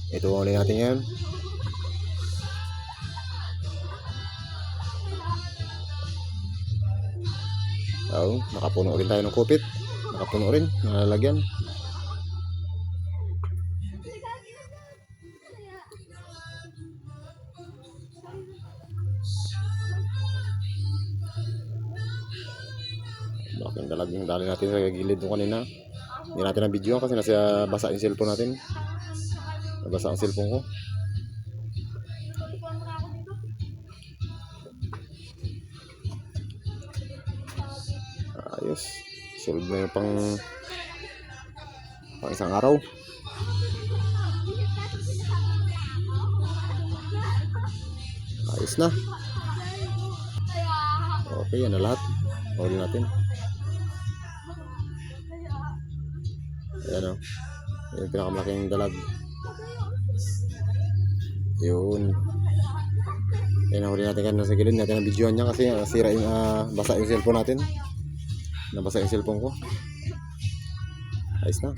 Ito ulit natin yan. Oo, nakapuno rin tayo ng kupit. Nakapuno rin, nalalagyan. Malaking dalag yung dali natin sa gilid nung kanina. Hindi natin na video kasi nasa basa yung cellphone natin. Nabasa ang cellphone ko. Ayos. Solve na yung pang isang araw. Ayos na. Okay, yan na lahat. Huli natin. Ayan o. Yung pinakamalaking dalag. Yun. Ayan, huli natin kan nasa gilid. Natin ang videoan niya kasi sira yung basa yung cellphone natin. Nabasa yung cellphone ko. Ayos na.